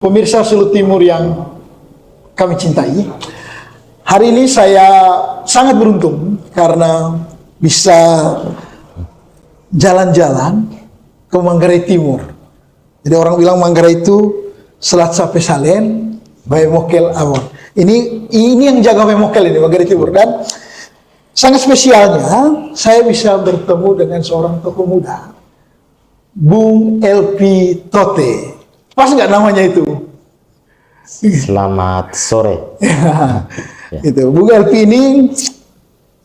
Pemirsa Sulut Timur yang kami cintai, hari ini saya sangat beruntung karena bisa jalan-jalan ke Manggarai Timur. Jadi orang bilang Manggarai itu Selat Sape Salen, Bae Mokel Awon. Ini yang jaga Bae Mokel ini Manggarai Timur, dan sangat spesialnya saya bisa bertemu dengan seorang tokoh muda, Bung Elpi Tote. Pas nggak namanya itu? Selamat sore. Ya. Itu Bung Elpi ini,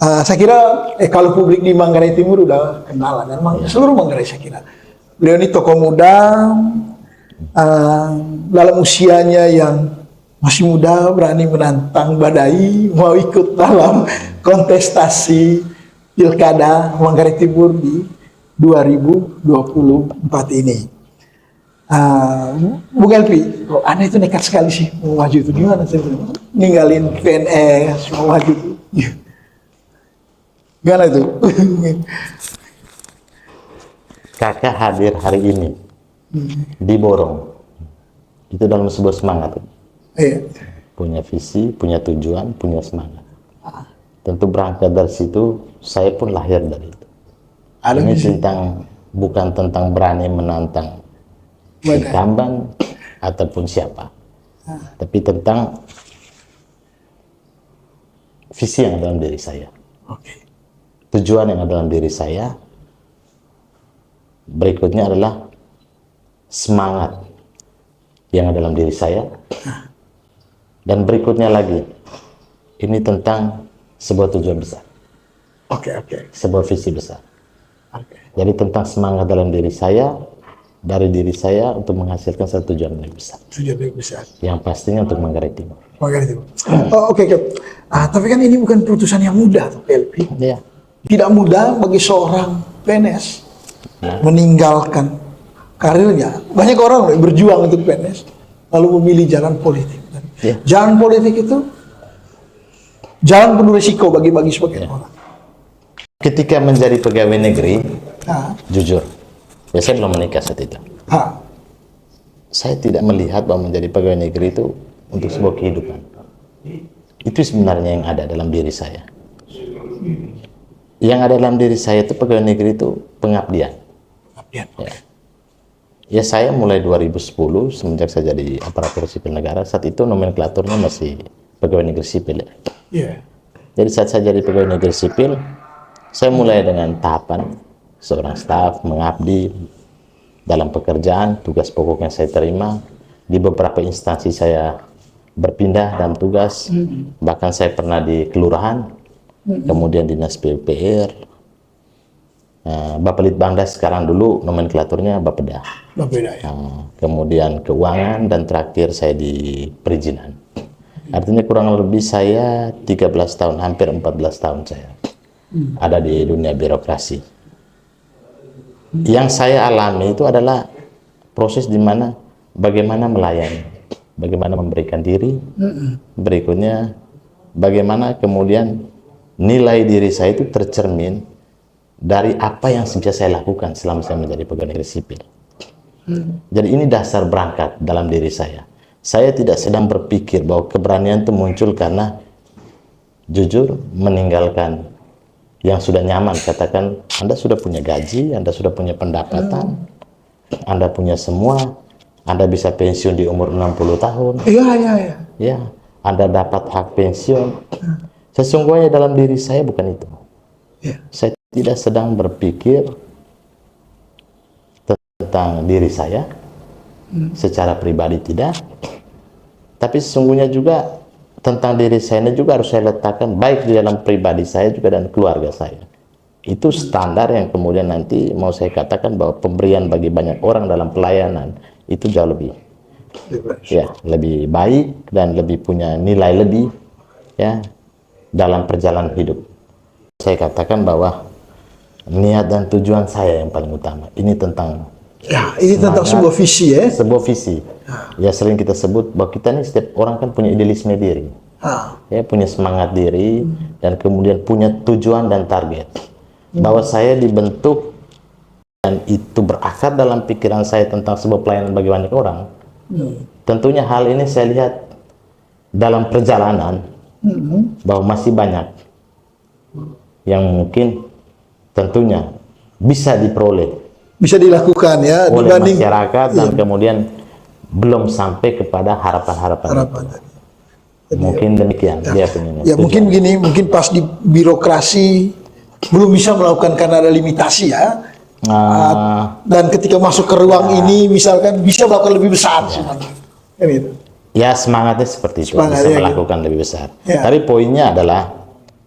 saya kira kalau publik di Manggarai Timur udah kenal, dan seluruh Manggarai saya kira. Beliau ini tokoh muda, dalam usianya yang masih muda berani menantang badai, mau ikut dalam kontestasi Pilkada Manggarai Timur di 2024 ini. Bung Elpi, kok Anda itu nekat sekali sih mau maju itu, gimana sih? Ninggalin PNS, mau maju itu. Gimana itu? Kakak hadir hari ini diborong. Itu dalam sebuah semangat. Iya. Punya visi, punya tujuan, punya semangat. Tentu berangkat dari situ, saya pun lahir dari itu. Ini bukan tentang berani menantang incumbent ataupun siapa, tapi tentang visi yang ada dalam diri saya, tujuan yang ada dalam diri saya. Berikutnya adalah semangat yang ada dalam diri saya, dan berikutnya lagi ini tentang sebuah tujuan besar, sebuah visi besar. Jadi tentang semangat dalam diri saya, dari diri saya untuk menghasilkan satu tujuan yang besar. Tujuan yang besar. Yang pastinya untuk Manggarai Timur. Manggarai Timur. Oh, oke. Tapi kan ini bukan keputusan yang mudah, LP. Iya. Tidak mudah bagi seorang PNS meninggalkan karirnya. Banyak orang berjuang untuk PNS, lalu memilih jalan politik. Jalan politik itu jalan penuh risiko bagi sebagian orang. Ketika menjadi pegawai negeri, jujur, saya belum menikah saat itu. Saya tidak melihat bahwa menjadi pegawai negeri itu untuk sebuah kehidupan. Itu sebenarnya yang ada dalam diri saya. Yang ada dalam diri saya itu pegawai negeri itu pengabdian. Ya, saya mulai 2010 semenjak saya jadi aparatur sipil negara. Saat itu nomenklaturnya masih pegawai negeri sipil. Jadi saat saya jadi pegawai negeri sipil, saya mulai dengan tahapan seorang staf mengabdi dalam pekerjaan, tugas pokok yang saya terima. Di beberapa instansi saya berpindah dalam tugas, bahkan saya pernah di kelurahan, kemudian dinas PUPR, Bapelitbangda sekarang, dulu nomenklaturnya Bapeda. Kemudian keuangan, dan terakhir saya di perizinan. Artinya kurang lebih saya 13 tahun, hampir 14 tahun saya ada di dunia birokrasi. Yang saya alami itu adalah proses di mana bagaimana melayani, bagaimana memberikan diri, berikutnya bagaimana kemudian nilai diri saya itu tercermin dari apa yang bisa saya lakukan selama saya menjadi pegawai negeri sipil. Jadi ini dasar berangkat dalam diri saya. Saya tidak sedang berpikir bahwa keberanian itu muncul karena jujur meninggalkan yang sudah nyaman. Katakan Anda sudah punya gaji, Anda sudah punya pendapatan, Anda punya semua, Anda bisa pensiun di umur 60 tahun. Ya, Anda dapat hak pensiun. Sesungguhnya dalam diri saya bukan itu. Saya tidak sedang berpikir tentang diri saya secara pribadi, tidak. Tapi sesungguhnya juga tentang diri saya juga harus saya letakkan baik di dalam pribadi saya juga dan keluarga saya. Itu standar yang kemudian nanti mau saya katakan bahwa pemberian bagi banyak orang dalam pelayanan itu jauh lebih lebih baik dan lebih punya nilai lebih dalam perjalanan hidup. Saya katakan bahwa niat dan tujuan saya yang paling utama. Ini tentang tentang sebuah visi, sebuah visi. Ya, sering kita sebut bahwa kita ini, setiap orang kan punya idealisme diri, punya semangat diri, dan kemudian punya tujuan dan target. Bahwa saya dibentuk dan itu berakar dalam pikiran saya tentang sebuah pelayanan bagi banyak orang, tentunya hal ini saya lihat dalam perjalanan bahwa masih banyak yang mungkin tentunya bisa diperoleh Bisa dilakukan ya oleh dibanding masyarakat dan kemudian belum sampai kepada harapan-harapan. harapan. Mungkin demikian dia punya. Ya mungkin gini, mungkin pas di birokrasi belum bisa melakukan karena ada limitasi ya. Dan ketika masuk ke ruang ini misalkan bisa melakukan lebih besar semuanya. Kan gitu. Ya semangatnya seperti itu, Semangatnya bisa melakukan lebih besar. Ya. Tapi poinnya adalah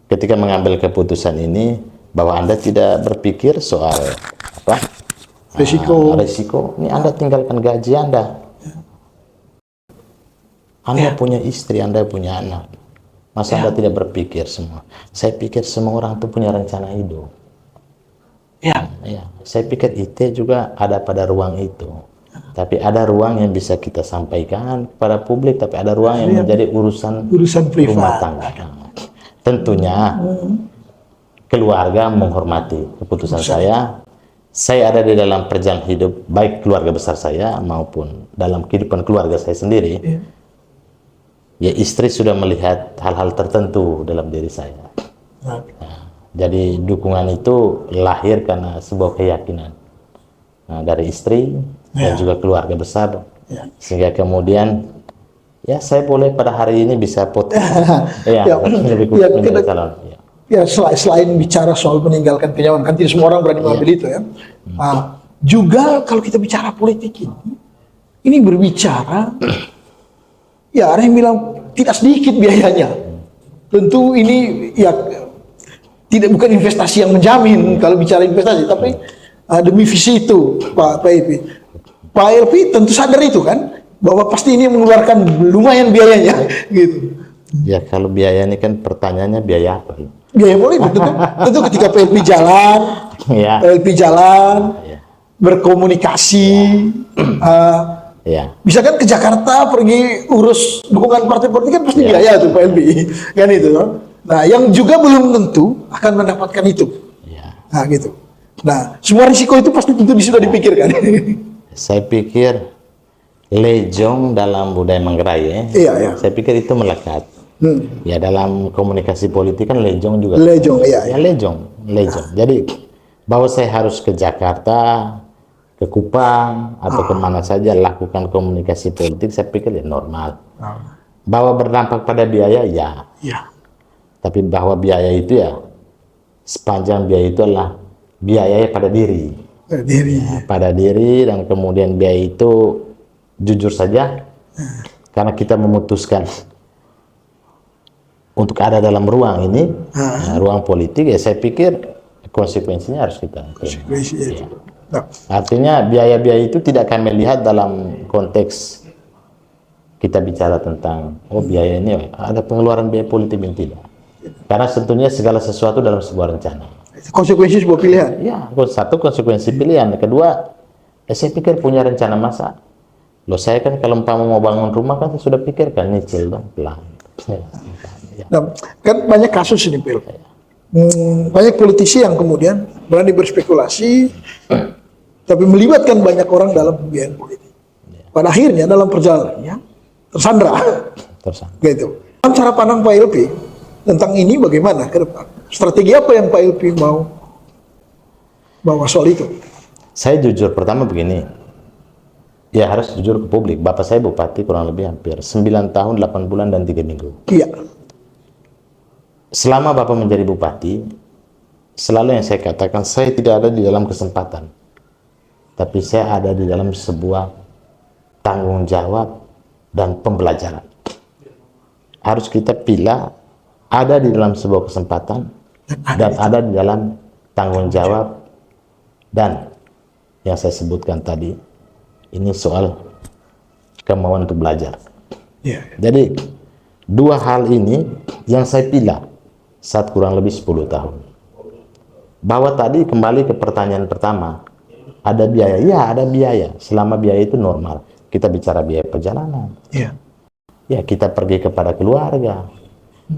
ketika mengambil keputusan ini bahwa Anda tidak berpikir soal apa? Risiko. Ini Anda tinggalkan gaji Anda. Anda punya istri, Anda punya anak. Masa Anda tidak berpikir semua? Saya pikir semua orang itu punya rencana hidup. Ya, saya pikir IT juga ada pada ruang itu. Tapi ada ruang yang bisa kita sampaikan kepada publik, tapi ada ruang yang menjadi urusan privat. Rumah tangga. Tentunya keluarga menghormati keputusan saya. Saya ada di dalam perjalanan hidup, baik keluarga besar saya maupun dalam kehidupan keluarga saya sendiri. Ya istri sudah melihat hal-hal tertentu dalam diri saya. Jadi dukungan itu lahir karena sebuah keyakinan dari istri dan juga keluarga besar, sehingga kemudian ya saya boleh pada hari ini bisa potong lebih calon. Ya selain bicara soal meninggalkan kenyaman, kan tidak semua orang berani mengambil itu ya. Juga kalau kita bicara politik ini berbicara, ya ada yang bilang tidak sedikit biayanya. Tentu ini ya bukan investasi yang menjamin kalau bicara investasi, tapi demi visi itu Pak LP. Pak LP tentu sadar itu kan, bahwa pasti ini mengeluarkan lumayan biayanya gitu. Ya kalau biaya ini kan pertanyaannya biaya apa? Biaya politik tentu ketika PLP jalan, berkomunikasi, bisa kan ke Jakarta pergi urus dukungan partai politik kan pasti biaya tuh PLP kan itu. Nah, yang juga belum tentu akan mendapatkan itu. Nah, gitu. Nah, semua risiko itu pasti tentu sudah dipikirkan. Saya pikir lejong dalam budaya Manggarai, saya pikir itu melekat. Ya dalam komunikasi politik kan lejong juga. Lejong. Jadi bahwa saya harus ke Jakarta, ke Kupang atau kemana saja lakukan komunikasi politik, saya pikir ya normal. Bahwa berdampak pada biaya, tapi bahwa biaya itu ya sepanjang biaya itu adalah biaya pada diri. Pada diri dan kemudian biaya itu jujur saja karena kita memutuskan untuk ada dalam ruang ini, ruang politik, ya saya pikir konsekuensinya harus kita. Artinya biaya-biaya itu tidak kami lihat dalam konteks kita bicara tentang biaya ini ada pengeluaran biaya politik yang tidak. Karena tentunya segala sesuatu dalam sebuah rencana. Konsekuensi sebuah pilihan. Ya, satu konsekuensi pilihan. Kedua, saya pikir punya rencana masa. Loh saya kan kalau mau bangun rumah kan saya sudah pikirkan nyicil dong pelan. Nah, kan banyak kasus ini, Pil. Banyak politisi yang kemudian berani berspekulasi, tapi melibatkan banyak orang dalam pembiayaan politik. Pada akhirnya dalam perjalanannya tersandra. Gitu. Dalam cara pandang Pak LP tentang ini bagaimana ke depan? Strategi apa yang Pak LP mau bawa soal itu? Saya jujur pertama begini, ya harus jujur ke publik. Bapak saya bupati kurang lebih hampir 9 tahun, 8 bulan, dan 3 minggu. Iya. Selama Bapak menjadi bupati, selalu yang saya katakan, saya tidak ada di dalam kesempatan. Tapi saya ada di dalam sebuah tanggung jawab dan pembelajaran. Harus kita pilih ada di dalam sebuah kesempatan dan ada di dalam tanggung jawab, dan yang saya sebutkan tadi, ini soal kemauan untuk belajar. Jadi dua hal ini yang saya pilih saat kurang lebih 10 tahun. Bahwa tadi kembali ke pertanyaan pertama, ada biaya? Ya ada biaya, selama biaya itu normal. Kita bicara biaya perjalanan. Ya kita pergi kepada keluarga,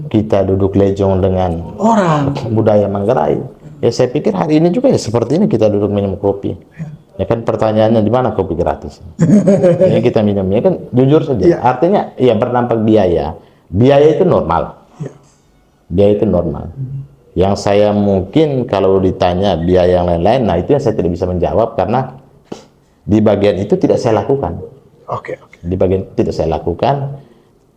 kita duduk lejong dengan orang budaya Manggarai. Ya saya pikir hari ini juga ya seperti ini, kita duduk minum kopi. Ya kan pertanyaannya di mana kopi gratis? Ini kita minumnya kan jujur saja. Iya. Artinya ya berdampak biaya. Biaya itu normal. Iya. Biaya itu normal. Yang saya mungkin kalau ditanya biaya yang lain-lain, nah itu yang saya tidak bisa menjawab karena di bagian itu tidak saya lakukan. Oke. Di bagian itu tidak saya lakukan.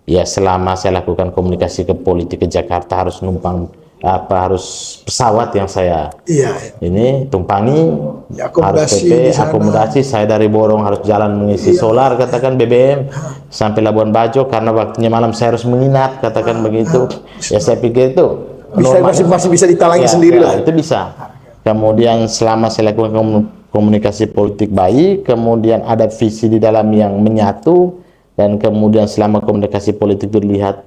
Ya selama saya lakukan komunikasi ke politik ke Jakarta harus numpang harus pesawat yang saya Iya. ini tumpangi, Ya, harus akomodasi PP, di sana. akomodasi, saya dari Borong harus jalan mengisi solar, katakan BBM, sampai Labuan Bajo, karena waktunya malam saya harus menginap, katakan begitu. Ya saya pikir itu Bisa normal. masih bisa ditalangi Ya, sendiri ya, lah. itu bisa. Kemudian selama saya lakukan komunikasi politik baik, kemudian ada visi di dalam yang menyatu, dan kemudian selama komunikasi politik dilihat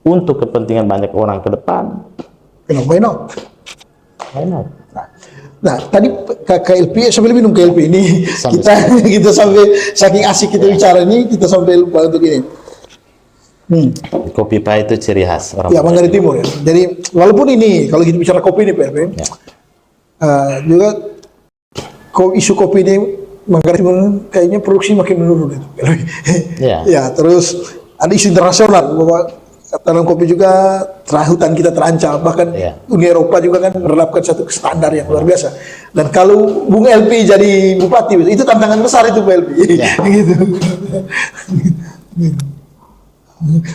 untuk kepentingan banyak orang ke depan, Why not? why not? Nah, tadi KLP sambil minum KLP ini kita sampai saking asik kita bicara ini kita sampai lupa untuk ini. Kopi pahit itu ciri khas orang Ya, Manggarai Timur ya. Jadi walaupun ini kalau kita bicara kopi ini PLP, Ya. juga isu kopi ini Manggarai Timur kayaknya produksi makin menurun itu. Ya. Ya, terus ada isu internasional bahwa tanam kopi juga hutan kita terancam, bahkan Ya. Uni Eropa juga kan menerapkan satu standar yang luar biasa. Dan kalau Bung LP jadi bupati itu tantangan besar itu Bung LP. Ya. Gitu.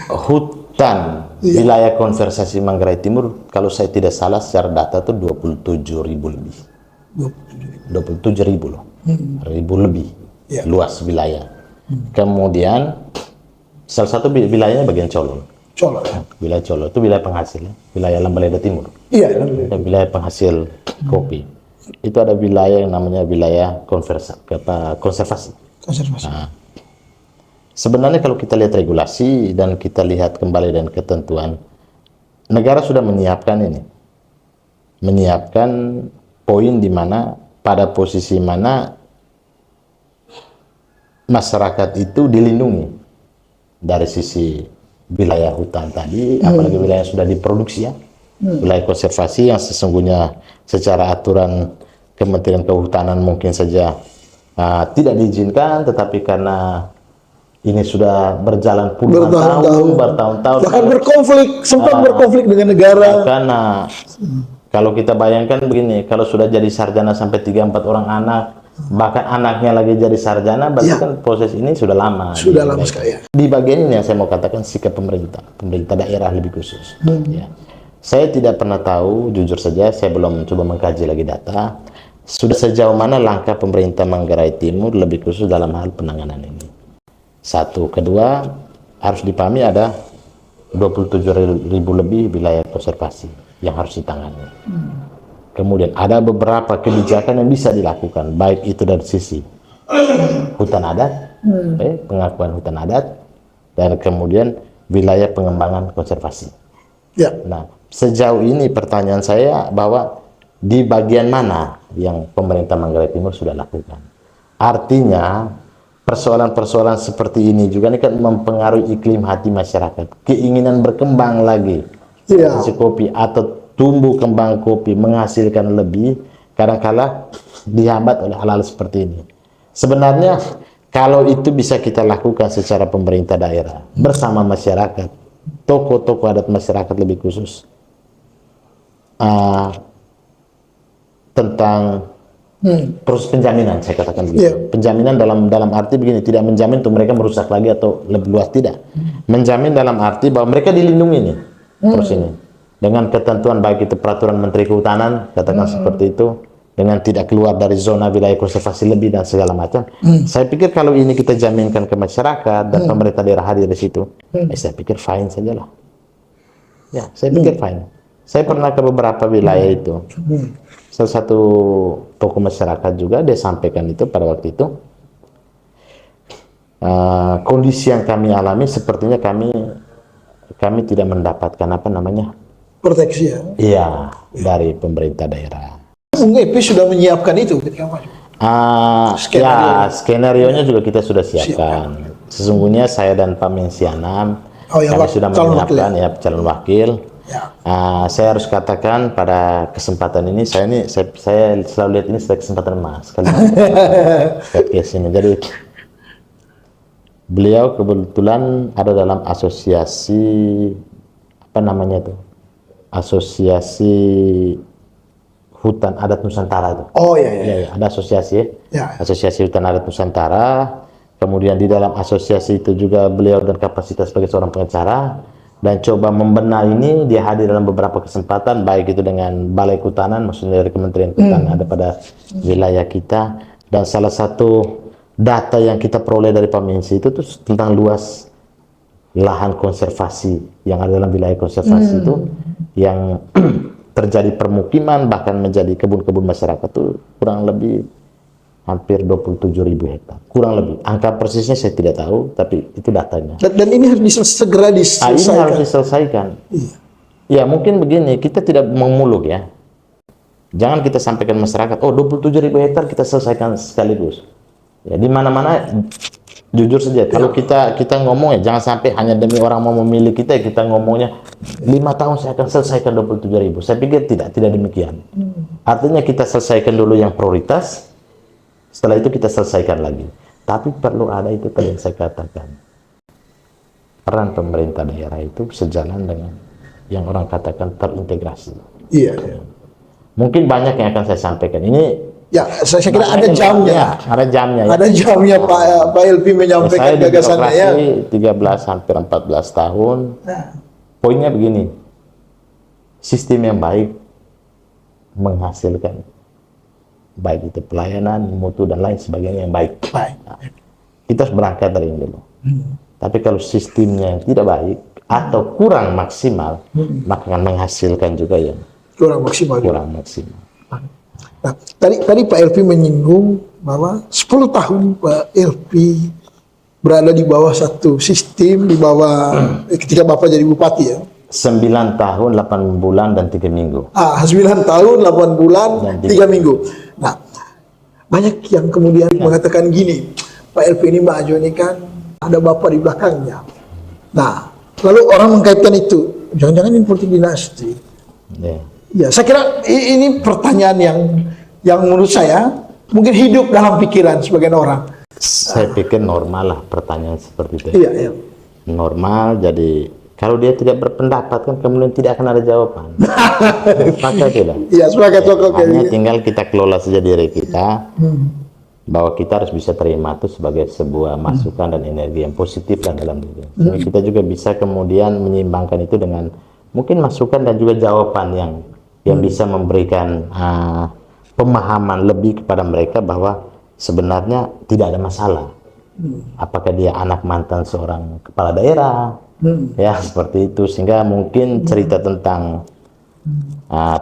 Hutan wilayah konservasi Manggarai Timur kalau saya tidak salah secara data itu 27.000 lebih. 27.000 loh. Ribu lebih Ya. luas wilayah. Kemudian salah satu wilayahnya bagian Colol. Colok. Wilayah Colol itu wilayah penghasil, wilayah Lambaleda Timur. Iya. Dan wilayah penghasil kopi. Itu ada wilayah yang namanya wilayah konservasi. Konservasi. Nah, sebenarnya kalau kita lihat regulasi dan kita lihat kembali dan ketentuan, negara sudah menyiapkan ini, menyiapkan poin di mana pada posisi mana masyarakat itu dilindungi dari sisi wilayah hutan tadi, apalagi wilayah yang sudah diproduksi ya, wilayah konservasi yang sesungguhnya secara aturan Kementerian Kehutanan mungkin saja tidak diizinkan, tetapi karena ini sudah berjalan puluhan tahun, bertahun-tahun, Bahkan berkonflik, sempat berkonflik dengan negara. karena kalau kita bayangkan begini, kalau sudah jadi sarjana sampai 3-4 orang anak, bahkan anaknya lagi jadi sarjana, berarti Ya. kan proses ini sudah lama. Sudah lama sekali ya. Di bagian ini yang saya mau katakan sikap pemerintah daerah lebih khusus. Ya. Saya tidak pernah tahu, jujur saja, saya belum coba mengkaji lagi data, sudah sejauh mana langkah pemerintah Manggarai Timur lebih khusus dalam hal penanganan ini. Satu, kedua, harus dipahami ada 27.000 lebih wilayah konservasi yang harus ditangani. Kemudian ada beberapa kebijakan yang bisa dilakukan, baik itu dari sisi hutan adat, pengakuan hutan adat, dan kemudian wilayah pengembangan konservasi. Ya. Nah, sejauh ini pertanyaan saya bahwa di bagian mana yang pemerintah Manggarai Timur sudah lakukan? Artinya persoalan-persoalan seperti ini juga ini kan mempengaruhi iklim hati masyarakat, keinginan berkembang lagi, Iya. si kopi atau tumbuh kembang kopi menghasilkan lebih, kadang-kala dihambat oleh hal-hal seperti ini. Sebenarnya kalau itu bisa kita lakukan secara pemerintah daerah bersama masyarakat, tokoh-tokoh adat masyarakat lebih khusus tentang proses penjaminan, saya katakan begitu. Iya. Penjaminan dalam arti begini, tidak menjamin untuk mereka merusak lagi atau lebih luas, tidak. Menjamin dalam arti bahwa mereka dilindungi nih terus ini dengan ketentuan baik itu peraturan Menteri Kehutanan, katakan seperti itu, dengan tidak keluar dari zona wilayah konservasi lebih dan segala macam. Saya pikir kalau ini kita jaminkan ke masyarakat dan pemerintah daerah hadir di situ, saya pikir fine saja lah. Ya, saya pikir fine. Saya pernah ke beberapa wilayah itu. Salah satu tokoh masyarakat juga dia sampaikan itu pada waktu itu. Kondisi yang kami alami sepertinya kami tidak mendapatkan apa namanya Proteksi ya. iya dari pemerintah daerah. Bung EP sudah menyiapkan itu ketika maju. Ya skenario-nya juga kita sudah siapkan. Sesungguhnya saya dan Pak Mensianam Oh, yang kami sudah calon menyiapkan ya calon wakil. Ya. Saya harus katakan pada kesempatan ini, saya selalu lihat ini sebagai kesempatan emas kali podcast ini. Jadi beliau kebetulan ada dalam asosiasi apa namanya tuh, asosiasi hutan adat Nusantara itu. Oh iya, iya. Ya, ada asosiasi ya. Ya. Asosiasi Hutan Adat Nusantara. Kemudian di dalam asosiasi itu juga beliau dan kapasitas sebagai seorang pengacara, dan coba membenahi ini. Dia hadir dalam beberapa kesempatan, baik itu dengan Balai Kehutanan, maksudnya dari Kementerian Kehutanan ada pada wilayah kita. Dan salah satu data yang kita peroleh dari Paminsi itu tuh tentang luas lahan konservasi yang ada dalam wilayah konservasi itu, yang terjadi permukiman bahkan menjadi kebun-kebun masyarakat itu kurang lebih hampir 27.000 hektar, kurang lebih. Angka persisnya saya tidak tahu, tapi itu datanya. Dan ini harus segera Ini diselesaikan. harus diselesaikan. Ya mungkin begini, kita tidak memuluk ya. Jangan kita sampaikan masyarakat, oh 27.000 hektar kita selesaikan sekaligus. Ya di mana-mana jujur saja, kalau kita ngomong ya jangan sampai hanya demi orang mau memilih kita ngomongnya 5 tahun saya akan selesaikan 27.000. Saya pikir tidak demikian. Artinya kita selesaikan dulu yang prioritas, setelah itu kita selesaikan lagi. Tapi perlu ada itu tadi yang saya katakan, peran pemerintah daerah itu sejalan dengan yang orang katakan terintegrasi. Iya, iya. Mungkin banyak yang akan saya sampaikan ini. Ya, saya kira ada jamnya. Ada jamnya. Ya. Ada jamnya Pak LP menyampaikan gagasannya ya. Saya di birokrasi 13 hampir 14 tahun. Poinnya begini, sistem yang baik menghasilkan baik itu pelayanan, mutu dan lain sebagainya yang baik. Nah, kita harus berangkat dari ini dulu. Tapi kalau sistemnya tidak baik atau kurang maksimal, maka akan menghasilkan juga yang Kurang maksimal. kurang maksimal. Nah, tadi Pak LP menyinggung bahwa 10 tahun Pak LP berada di bawah satu sistem, di bawah ketika Bapak jadi bupati ya. 9 tahun, 8 bulan, dan 3 minggu. 9 tahun, 8 bulan, Dan 3 minggu. Nah, banyak yang kemudian mengatakan gini, Pak LP ini maju ini kan ada Bapak di belakangnya. Nah, lalu orang mengkaitkan itu, jangan-jangan ini politik dinasti. Ya. Ya, saya kira ini pertanyaan yang menurut saya mungkin hidup dalam pikiran sebagian orang. Saya pikir normal lah pertanyaan seperti itu. Iya, iya. Normal, jadi kalau dia tidak berpendapat kan kemudian tidak akan ada jawaban. Maka tidak. Iya, sebagai tokoh Hanya tinggal kita kelola saja diri kita, bahwa kita harus bisa terima itu sebagai sebuah masukan dan energi yang positif dalam diri. Jadi kita juga bisa kemudian menyeimbangkan itu dengan mungkin masukan dan juga jawaban yang bisa memberikan pemahaman lebih kepada mereka bahwa sebenarnya tidak ada masalah. Apakah dia anak mantan seorang kepala daerah, ya seperti itu, sehingga mungkin cerita tentang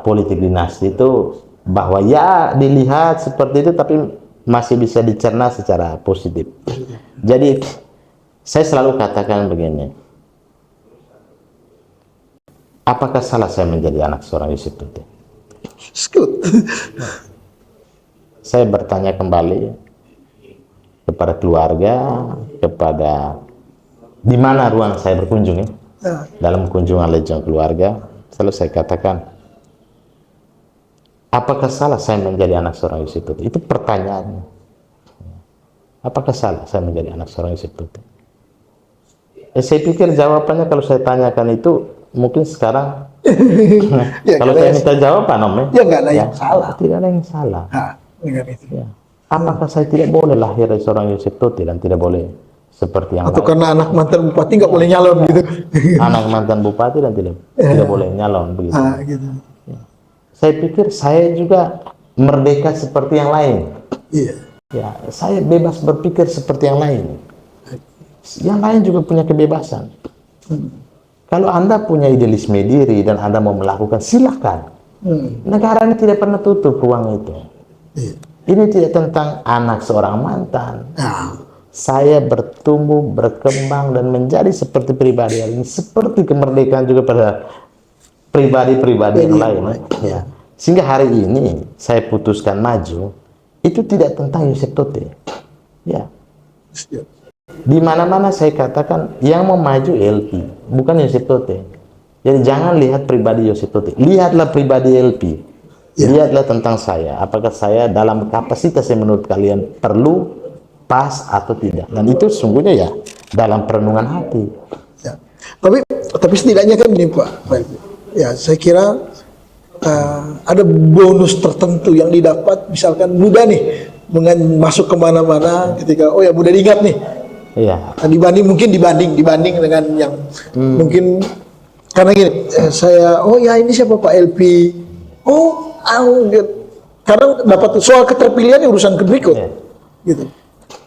politik dinasti itu bahwa ya dilihat seperti itu, tapi masih bisa dicerna secara positif. Jadi saya selalu katakan begini, apakah salah saya menjadi anak seorang Yusuf Tuti? Saya bertanya kembali kepada keluarga, kepada di mana ruang saya berkunjung ya. Dalam kunjungan lejong keluarga, selalu saya katakan, apakah salah saya menjadi anak seorang Yusuf Tuti? Itu pertanyaannya. Apakah salah saya menjadi anak seorang Yusuf Tuti? Saya pikir jawabannya kalau saya tanyakan itu mungkin sekarang ya, kalau saya minta jawaban Om ya nggak ada yang salah. Tidak ada yang salah. Dengan itu. Ya. Apakah saya tidak boleh lahir dari seorang Yusuf Tuti dan tidak boleh seperti yang atau lain? karena anak mantan bupati nggak boleh nyalon gitu? Anak mantan bupati dan tidak boleh nyalon begitu. Gitu. Ya. Saya pikir saya juga merdeka seperti yang lain. Iya. Ya, saya bebas berpikir seperti yang lain. Yang lain juga punya kebebasan. Kalau Anda punya idealisme diri dan Anda mau melakukan, silakan. Negara ini tidak pernah tutup ruang itu. Iya. Ini tidak tentang anak seorang mantan. Nah, Saya bertumbuh, berkembang, dan menjadi seperti pribadi hari ini. Seperti kemerdekaan juga pada pribadi-pribadi yang lain. Ya. Sehingga hari ini saya putuskan maju, itu tidak tentang Yusuf Tuti. Ya. siap. Di mana-mana saya katakan yang mau maju LP, bukan Yusuf Tuti. Jadi jangan lihat pribadi Yosef Tote, lihatlah pribadi LP. Lihatlah tentang saya, apakah saya dalam kapasitas yang menurut kalian perlu, pas atau tidak. Dan itu sungguhnya ya dalam perenungan hati. Ya. Tapi setidaknya kan ini Pak. Ya, saya kira ada bonus tertentu yang didapat, misalkan mudah nih masuk kemana-mana ketika oh ya mudah diingat nih. Iya. Dibanding dengan yang mungkin karena gini, saya oh ya ini siapa Pak LP. Karena dapat soal keterpilihan urusan berikut. Iya. Gitu.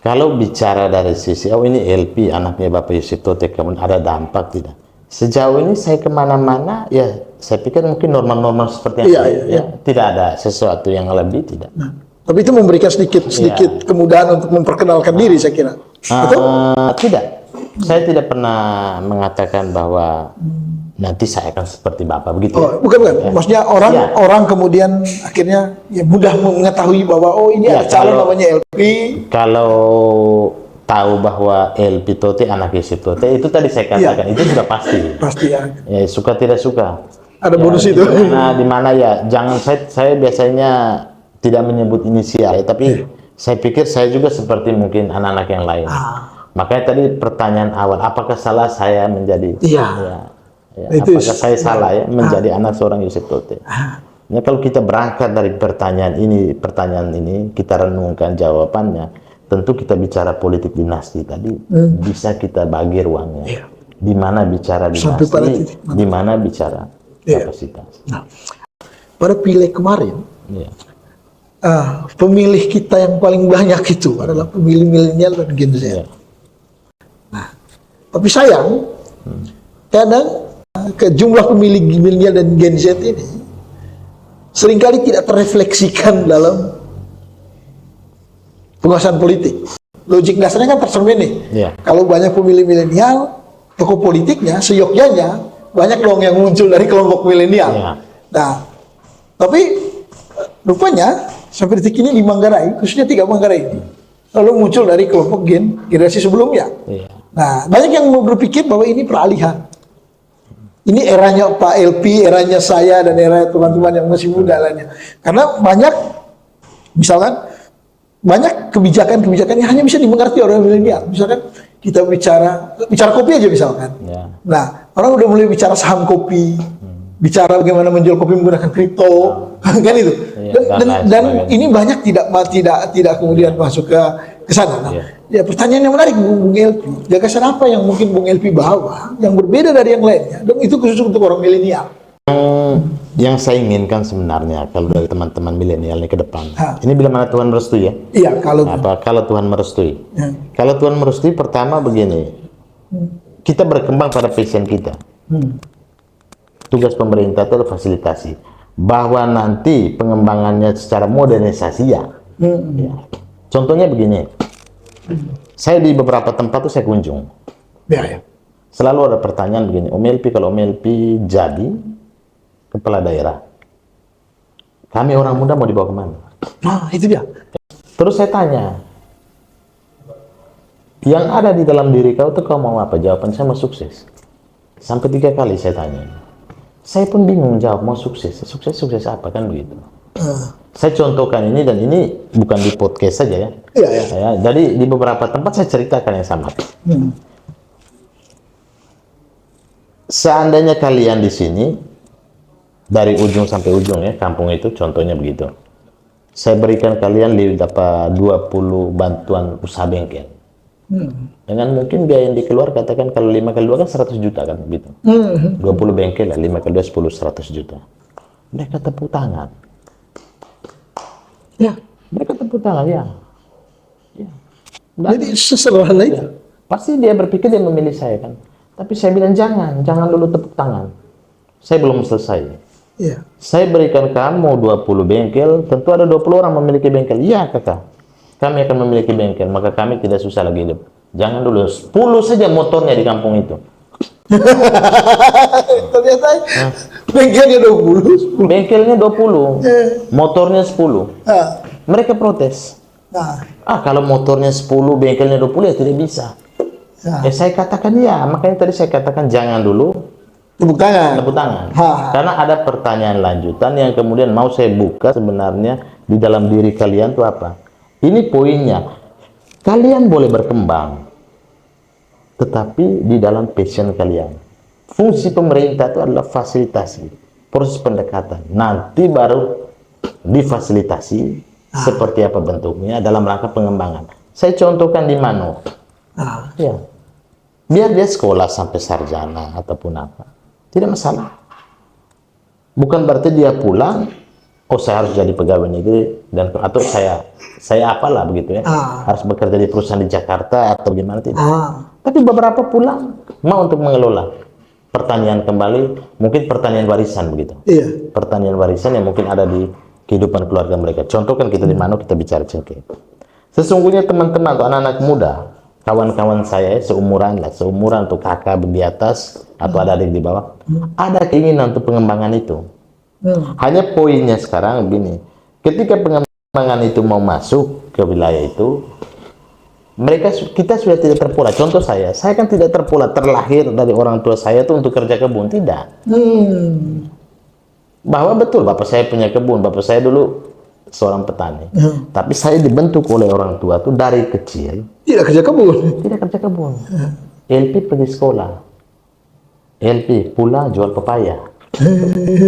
Kalau bicara dari sisi ini LP anaknya Bapak Yosef Tote, kemudian ada dampak tidak? Sejauh ini saya kemana-mana ya saya pikir mungkin normal-normal seperti yang tidak ada sesuatu yang lebih tidak. Nah, tapi itu memberikan sedikit kemudahan untuk memperkenalkan diri saya kira. Betul? Tidak, saya tidak pernah mengatakan bahwa nanti saya akan seperti Bapak begitu. Bukan. Ya. Maksudnya orang kemudian akhirnya ya mudah mengetahui bahwa oh ini ada calon namanya LP. Kalau tahu bahwa LP Tote anak Yosef Tote itu tadi saya katakan itu sudah pasti. Pasti ya. Ya suka tidak suka. Ada bonus itu. Di mana ya jangan saya biasanya tidak menyebut inisial ya, tapi saya pikir saya juga seperti mungkin anak-anak yang lain. Makanya tadi pertanyaan awal apakah salah saya menjadi apakah saya salah ya menjadi anak seorang Yosef Tote. Nah, kalau kita berangkat dari pertanyaan ini kita renungkan jawabannya. Tentu kita bicara politik dinasti tadi bisa kita bagi ruangnya. Di mana bicara dinasti, di mana bicara kapasitas. Nah, pada pileg kemarin, pemilih kita yang paling banyak itu adalah pemilih milenial dan Gen Z. Nah, tapi sayang, kadang jumlah pemilih milenial dan Gen Z ini seringkali tidak terrefleksikan dalam penguasaan politik. Logik dasarnya kan tercermin nih. Kalau banyak pemilih milenial, tokoh politiknya, seyogyanya banyak dong yang muncul dari kelompok milenial. Nah, tapi rupanya sampai detik ini di Manggarai, khususnya 3 Manggarai ini, lalu muncul dari kelompok generasi sebelumnya. Nah, banyak yang berpikir bahwa ini peralihan. Ini eranya Pak LP, eranya saya, dan era teman-teman yang masih muda lainnya. Karena banyak, misalkan, banyak kebijakan-kebijakan yang hanya bisa dimengerti oleh milenial. Misalkan kita bicara kopi aja misalkan. Nah, orang udah mulai bicara saham kopi, bicara bagaimana menjual kopi menggunakan kripto, kan itu. Dan ini banyak tidak kemudian masuk ke sana. Nah, ya pertanyaan yang menarik Bung LP, gagasan apa yang mungkin Bung LP bawa yang berbeda dari yang lainnya? Dan itu khusus untuk orang milenial. Yang saya inginkan sebenarnya kalau dari teman-teman milenial ini ke depan, ini bila mana Tuhan merestui ya? Iya, kalau Tuhan merestui. Kalau Tuhan merestui, pertama begini, kita berkembang pada passion kita. Tugas pemerintah itu adalah fasilitasi, bahwa nanti pengembangannya secara modernisasi ya. Contohnya begini, saya di beberapa tempat tuh saya kunjung. Selalu ada pertanyaan begini, Om LP, kalau Om LP jadi kepala daerah, kami orang muda mau dibawa kemana? Nah, itu dia. Terus saya tanya, yang ada di dalam diri kau tuh kau mau apa? Jawaban saya mau sukses. Sampai 3 kali saya tanya. Saya pun bingung jawab mau sukses. Sukses apa kan begitu? Saya contohkan ini, dan ini bukan di podcast saja ya. Jadi di beberapa tempat saya ceritakan yang sama. Seandainya kalian di sini dari ujung sampai ujung ya, kampung itu contohnya begitu. Saya berikan kalian dapat 20 bantuan usaha bengkel. Dengan mungkin biaya yang dikeluar, katakan kalau 5 kali 2 kan 100 juta kan begitu. 20 bengkel lah, 5 kali 2 10, 100 juta. Mereka tepuk tangan. Mereka tepuk tangan ya. Jadi sesederhana itu. Pasti dia berpikir dia memilih saya kan. Tapi saya bilang jangan dulu tepuk tangan. Saya belum selesai. Saya berikan kamu 20 bengkel, tentu ada 20 orang memiliki bengkel. Iya kakak, kami akan memiliki bengkel, maka kami tidak susah lagi hidup. Jangan dulu, 10 saja motornya di kampung itu. Ternyata bengkelnya 20. Bengkelnya 20, motornya 10. Mereka protes. Kalau motornya 10, bengkelnya 20 ya tidak bisa. Saya katakan ya, makanya tadi saya katakan jangan dulu. Tepuk tangan. Tepuk tangan. Ha. Karena ada pertanyaan lanjutan yang kemudian mau saya buka sebenarnya di dalam diri kalian itu apa? Ini poinnya. Kalian boleh berkembang, tetapi di dalam passion kalian. Fungsi pemerintah itu adalah fasilitasi, proses pendekatan. Nanti baru difasilitasi seperti apa bentuknya dalam rangka pengembangan. Saya contohkan di Mano. Ya. Biar dia sekolah sampai sarjana ataupun apa. Tidak masalah. Bukan berarti dia pulang, oh saya harus jadi pegawai negeri dan atau saya apalah begitu ya. Harus bekerja di perusahaan di Jakarta atau gimana tidak. Tapi beberapa pulang mau untuk mengelola pertanian kembali, mungkin pertanian warisan begitu. Iya. Pertanian warisan yang mungkin ada di kehidupan keluarga mereka. Contoh kan kita di mana kita bicara cengkeh. Sesungguhnya teman-teman atau anak-anak muda, kawan-kawan saya seumuran untuk kakak di atas atau ada adik di bawah, ada keinginan untuk pengembangan itu. Hanya poinnya sekarang begini, ketika pengembangan itu mau masuk ke wilayah itu, kita sudah tidak terpola. Contoh saya kan tidak terpola terlahir dari orang tua saya itu untuk kerja kebun, tidak. Bahwa betul bapak saya punya kebun, bapak saya dulu seorang petani, tapi saya dibentuk oleh orang tua tuh dari kecil Tidak kerja kebun. tidak kerja kebun. LP pergi sekolah, LP pulang jual pepaya.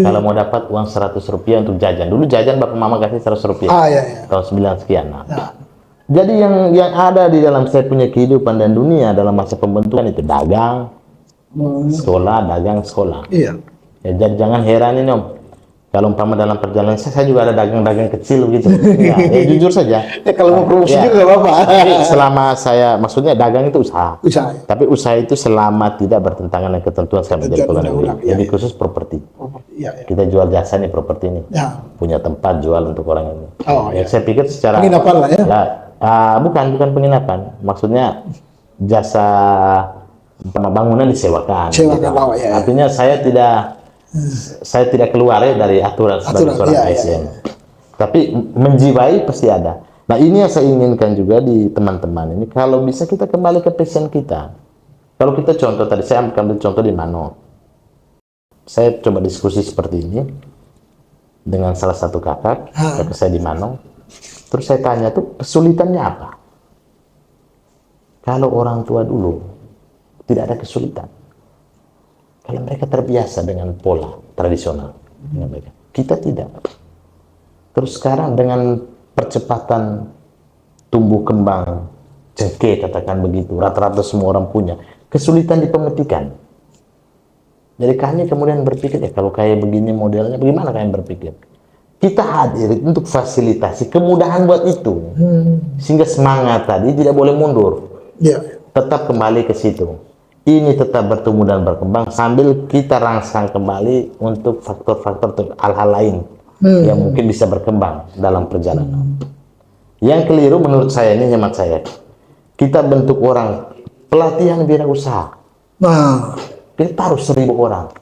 Kalau mau dapat uang 100 rupiah untuk jajan, dulu jajan bapak mama kasih 100 rupiah Iya. tahun 9 sekian. Jadi yang ada di dalam saya punya kehidupan dan dunia dalam masa pembentukan itu dagang, sekolah, dagang, sekolah. Iya. Ya, jangan heran ini om. Kalau umpama dalam perjalanan saya juga ada dagang-dagang kecil begitu. Ya, jujur saja. Ya kalau mau promosi Ya. juga apa-apa. Tapi selama saya, maksudnya dagang itu usaha. Usaha. Tapi usaha itu selama tidak bertentangan dengan ketentuan saya menjadi pegawai negeri. Iya, Jadi iya. khusus properti. Iya. Kita jual jasa nih properti ini. Ya. Punya tempat jual untuk orang ini. Oh, Ya, iya. saya pikir secara Penginapan lah ya. bukan penginapan. Maksudnya jasa bangunan disewakan. Sewakan, oh, iya. Artinya saya tidak keluar ya dari aturan sebagai seorang iya, ASN. Tapi menjiwai pasti ada. Nah ini yang saya inginkan juga di teman-teman ini. Kalau bisa kita kembali ke passion kita. Kalau kita contoh tadi, saya ambil contoh di Mano. Saya coba diskusi seperti ini dengan salah satu kakak saya di Mano. Terus saya tanya tuh kesulitannya apa? Kalau orang tua dulu tidak ada kesulitan. Kalau mereka terbiasa dengan pola tradisional, kita tidak. Terus sekarang dengan percepatan tumbuh kembang cengkeh, katakan begitu, rata-rata semua orang punya kesulitan di pemetikan. Jadi kami kemudian berpikir, kalau kayak begini modelnya, bagaimana kalian berpikir? Kita hadir untuk fasilitasi kemudahan buat itu, sehingga semangat tadi tidak boleh mundur, tetap kembali ke situ. Ini tetap bertumbuh dan berkembang sambil kita rangsang kembali untuk faktor-faktor hal-hal lain yang mungkin bisa berkembang dalam perjalanan. Yang keliru menurut saya, ini hemat saya, kita bentuk orang pelatihan wirausaha. Kita taruh 1000 orang.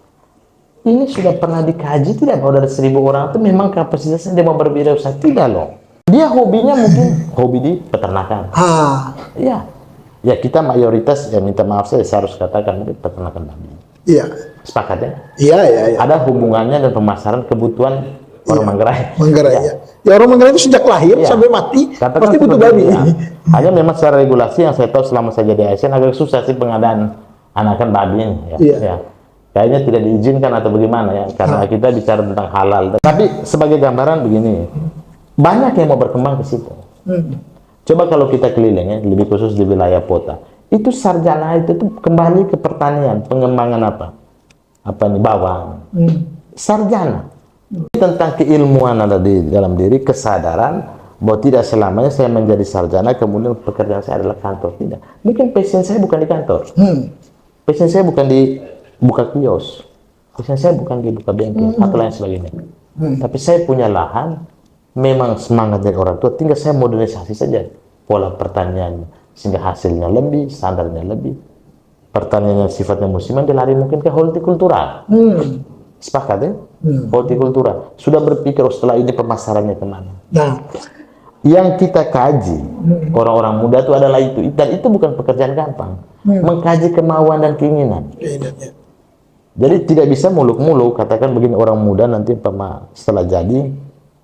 Ini sudah pernah dikaji tidak bahwa dari 1000 orang itu memang kapasitasnya dia mau berwirausaha? Tidak loh. Dia hobinya mungkin hobi di peternakan. Iya. Ya kita mayoritas, ya minta maaf saya harus katakan mungkin peternakan babi. Iya. Sepakat ya? Iya. Ada hubungannya dan pemasaran kebutuhan orang Manggarai. Manggarai ya. Ya orang Manggarai itu sejak lahir sampai mati katakan pasti butuh babi. Ya. Hanya memang secara regulasi yang saya tahu selama saya jadi ASN agak susah sih pengadaan anakan babi ini. Ya. Kayaknya tidak diizinkan atau bagaimana ya, karena kita bicara tentang halal. Tapi sebagai gambaran begini, banyak yang mau berkembang ke situ. Coba kalau kita keliling ya, lebih khusus di wilayah kota, itu sarjana itu tuh kembali ke pertanian, pengembangan apa nih, bawang, sarjana. Tentang keilmuan ada di dalam diri, kesadaran bahwa tidak selamanya saya menjadi sarjana kemudian pekerjaan saya adalah kantor, tidak. Mungkin passion saya bukan di kantor, passion saya bukan di buka kios, passion saya bukan di buka bengkel atau lain sebagainya. Tapi saya punya lahan. Memang semangat dari orang tua, tinggal saya modernisasi saja pola pertanian sehingga hasilnya lebih, standarnya lebih. Pertanian yang sifatnya musiman dilari mungkin ke hortikultura. Sepakat ya? Hortikultura. Sudah berpikir setelah ini pemasarannya kemana? Yang kita kaji orang-orang muda itu adalah itu, dan itu bukan pekerjaan gampang. Mengkaji kemauan dan keinginan. Jadi tidak bisa muluk-muluk katakan begini orang muda nanti setelah jadi,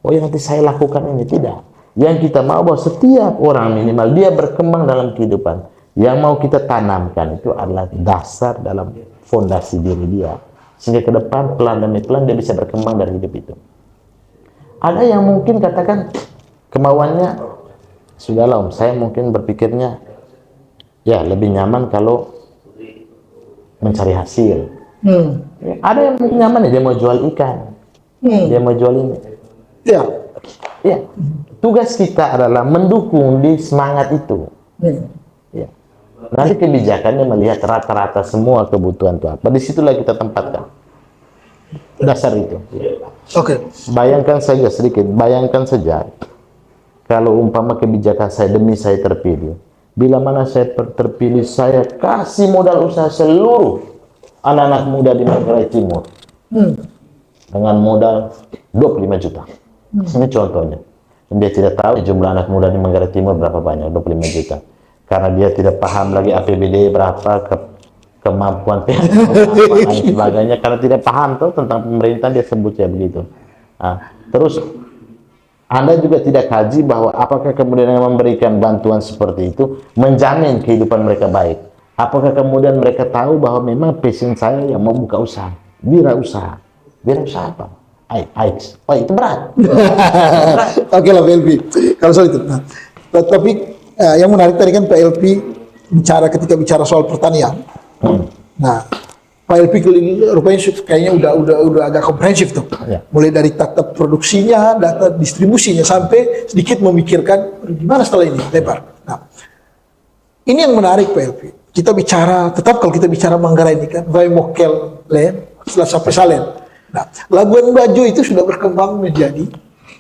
oh ya nanti saya lakukan ini. Tidak. Yang kita mau bahwa setiap orang minimal dia berkembang dalam kehidupan. Yang mau kita tanamkan itu adalah dasar dalam fondasi diri dia. Sehingga ke depan pelan demi pelan dia bisa berkembang dari hidup itu. Ada yang mungkin katakan kemauannya, sudahlah om, saya mungkin berpikirnya ya lebih nyaman kalau mencari hasil. Ya, ada yang mungkin nyaman ya, dia mau jual ikan, dia mau jual ini. Ya. Ya, tugas kita adalah mendukung di semangat itu. Ya. Nanti kebijakannya melihat rata-rata semua kebutuhan itu apa. Disitulah kita tempatkan dasar itu. Ya. Oke. Bayangkan saja sedikit, bayangkan saja kalau umpama kebijakan saya demi saya terpilih. Bila mana saya terpilih, saya kasih modal usaha seluruh anak-anak muda di Manggarai Timur dengan modal 25 juta. Ini contohnya. Dia tidak tahu jumlah anak muda di Manggarai Timur berapa banyak, 25 juta. Karena dia tidak paham lagi APBD berapa, kemampuan pihak dan sebagainya. Karena tidak paham tuh tentang pemerintah, dia sebut ya begitu. Nah, terus Anda juga tidak kaji bahwa apakah kemudian yang memberikan bantuan seperti itu menjamin kehidupan mereka baik. Apakah kemudian mereka tahu bahwa memang passion saya yang mau buka usaha, wirausaha. Wirausaha apa? AIDS. Oh itu berat. Oke lah Pak LP. Kalau soal itu. Nah, tapi yang menarik tadi kan Pak LP ketika bicara soal pertanian. Nah, Pak LP rupanya kayaknya udah agak komprehensif tuh. Ya. Mulai dari tata produksinya, data distribusinya sampai sedikit memikirkan gimana setelah ini lebar. Nah, ini yang menarik Pak LP. Kita bicara tetap kalau kita bicara Manggarai ini kan, Vai Mokel Len, setelah sampai Salen. Nah, Labuan Bajo itu sudah berkembang menjadi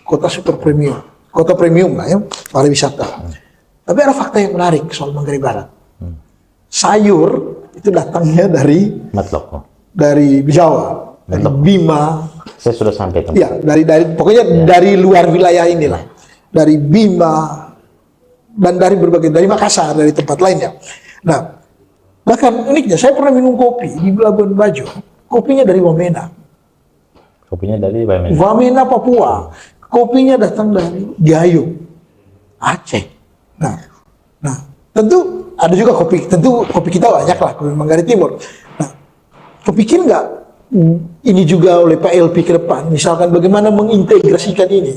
kota super premium, kota premium lah ya, pariwisata. Tapi ada fakta yang menarik soal Manggarai Barat. Sayur itu datangnya dari Matloko. dari Jawa, dari Bima. Saya sudah sampaikan. Ya, dari pokoknya dari luar wilayah inilah, dari Bima dan dari berbagai dari Makassar, dari tempat lainnya. Nah, bahkan uniknya saya pernah minum kopi di Labuan Bajo, kopinya dari Wamena. Kopinya dari Wamena. Wamena Papua. Kopinya datang dari Gayo, Aceh. Nah, tentu ada juga tentu kopi kita banyak lah, kopi Manggarai Timur. Nah, kepikir nggak ini juga oleh Pak LP ke depan, misalkan bagaimana mengintegrasikan ini?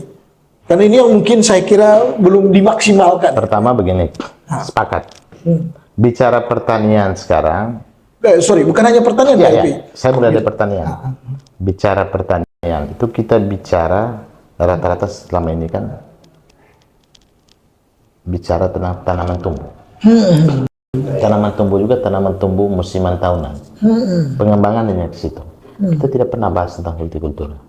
Karena ini yang mungkin saya kira belum dimaksimalkan. Pertama begini, sepakat. Bicara pertanian sekarang. Sorry, bukan hanya pertanian Pak LP. Saya mulai dari pertanian. Bicara pertanian itu kita bicara rata-rata selama ini kan bicara tentang tanaman tumbuh. Tanaman tumbuh juga tanaman tumbuh musiman tahunan. Pengembangannya ke situ. Kita tidak pernah bahas tentang hortikultura.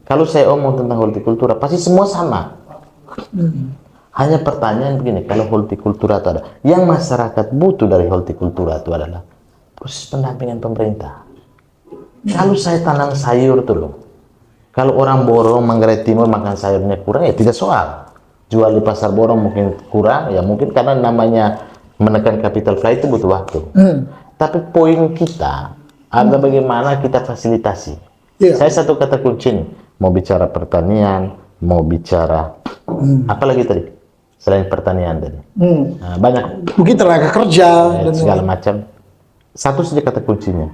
Kalau saya omong tentang hortikultura pasti semua sama. Hanya pertanyaan begini, kalau hortikultura itu ada, yang masyarakat butuh dari hortikultura itu adalah proses pendampingan pemerintah. Kalau saya tanam sayur tuh loh, kalau orang Borong Manggarai Timur makan sayurnya kurang ya tidak soal. Jual di pasar Borong mungkin kurang, ya mungkin karena namanya menekan capital fly itu butuh waktu. Tapi poin kita adalah bagaimana kita fasilitasi. Saya satu kata kunci nih, mau bicara pertanian, mau bicara apa lagi tadi? Selain pertanian tadi. Nah, banyak. Mungkin tenaga kerja dan segala macam. Satu saja kata kuncinya.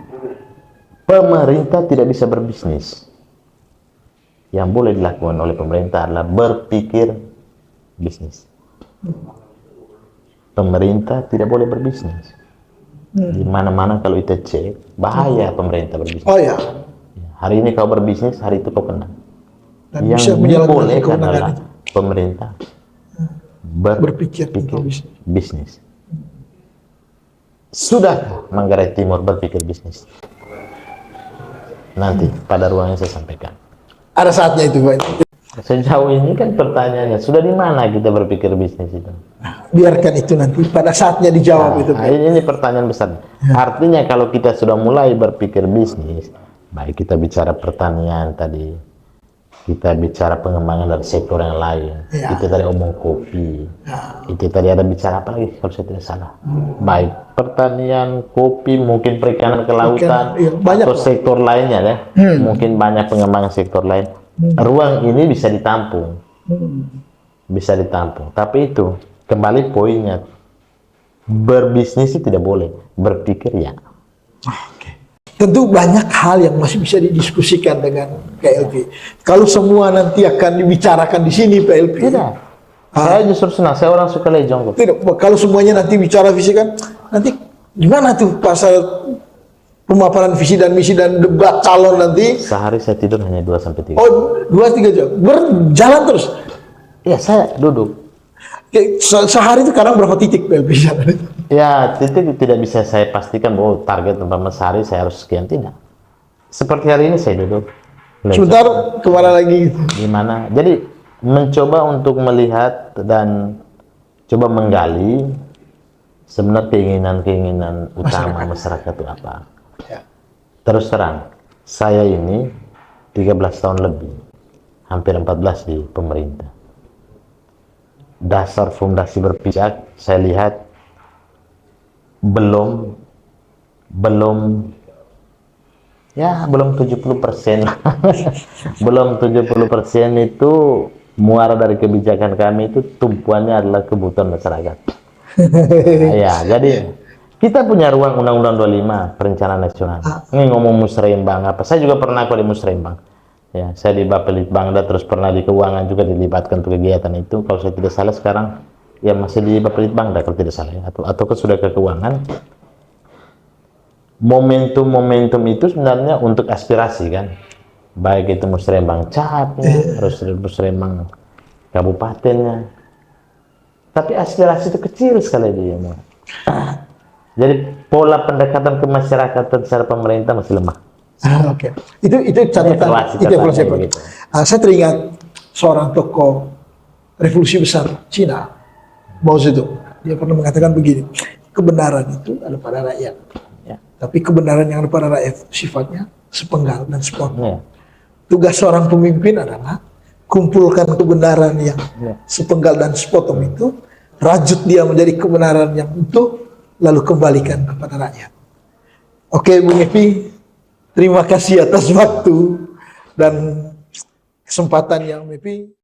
Pemerintah tidak bisa berbisnis. Yang boleh dilakukan oleh pemerintah adalah berpikir bisnis. Pemerintah tidak boleh berbisnis. Di mana-mana kalau kita cek, bahaya pemerintah berbisnis. Oh ya. Hari ini kau berbisnis, hari itu kau kena. Dan yang dibolehkan adalah itu. Pemerintah berpikir bisnis. Sudahkah Manggarai Timur berpikir bisnis? Nanti pada ruangnya saya sampaikan. Ada saatnya itu Pak. Sejauh ini kan pertanyaannya, sudah di mana kita berpikir bisnis itu? Biarkan itu nanti pada saatnya dijawab itu. Ini pertanyaan besar. Artinya kalau kita sudah mulai berpikir bisnis, baik kita bicara pertanian tadi, kita bicara pengembangan dari sektor yang lain, kita tadi omong kopi, itu tadi ada bicara apa lagi kalau saya tidak salah, baik pertanian, kopi, mungkin perikanan ke lautan, iya, banyak atau lah. sektor lainnya ya. Mungkin banyak pengembangan sektor lain. Ruang ini bisa ditampung, bisa ditampung. Tapi itu kembali poinnya, berbisnis itu tidak boleh, berpikir ya. Oke. Tentu banyak hal yang masih bisa didiskusikan dengan PLP. Kalau semua nanti akan dibicarakan di sini PLP. Tidak. Saya justru senang, saya orang suka lejong kok. Tidak, kalau semuanya nanti bicara visi kan, nanti gimana tuh pasal pemaparan visi dan misi dan debat calon nanti? Sehari saya tidur hanya 2 sampai 3. Oh, 2-3 jam. Berjalan terus. Ya, saya duduk. Sehari itu kadang berapa titik PLP sana? Ya, titik tidak bisa saya pastikan bahwa target umpama sehari saya harus sekian, tidak. Seperti hari ini saya duduk. Sebentar kemana lagi? Gimana? Jadi mencoba untuk melihat dan coba menggali sebenarnya keinginan-keinginan utama masyarakat itu apa. Ya. Terus terang, saya ini 13 tahun lebih, hampir 14 di pemerintah. Dasar fondasi berpijak saya lihat belum 70%. Belum 70% itu muara dari kebijakan kami itu tumpuannya adalah kebutuhan masyarakat. Ya, jadi kita punya ruang Undang-Undang 25 Perencanaan Nasional. Ini ngomong musrembang apa? Saya juga pernah kok di musrembang. Ya, saya di Bapelitbangda, terus pernah di keuangan juga dilibatkan untuk kegiatan itu. Kalau saya tidak salah sekarang ya masih di Bapelitbangda kalau tidak salah ya. Atau sudah ke keuangan. Momentum-momentum itu sebenarnya untuk aspirasi kan. Baik itu musrembang capnya, terus musrembang kabupatennya. Tapi aspirasi itu kecil sekali dia. Jadi pola pendekatan ke masyarakat secara pemerintah masih lemah. Oke. Itu catatan. Itu evaluasi. Gitu. Saya teringat seorang tokoh revolusi besar Cina, Mao Zedong. Dia pernah mengatakan begini, kebenaran itu ada pada rakyat. Ya. Tapi kebenaran yang ada pada rakyat sifatnya sepenggal dan sepotong. Ya. Tugas seorang pemimpin adalah kumpulkan kebenaran yang sepenggal dan sepotong itu, rajut dia menjadi kebenaran yang utuh, lalu kembalikan kepada rakyat. Oke, Bung Epi, terima kasih atas waktu dan kesempatan yang Epi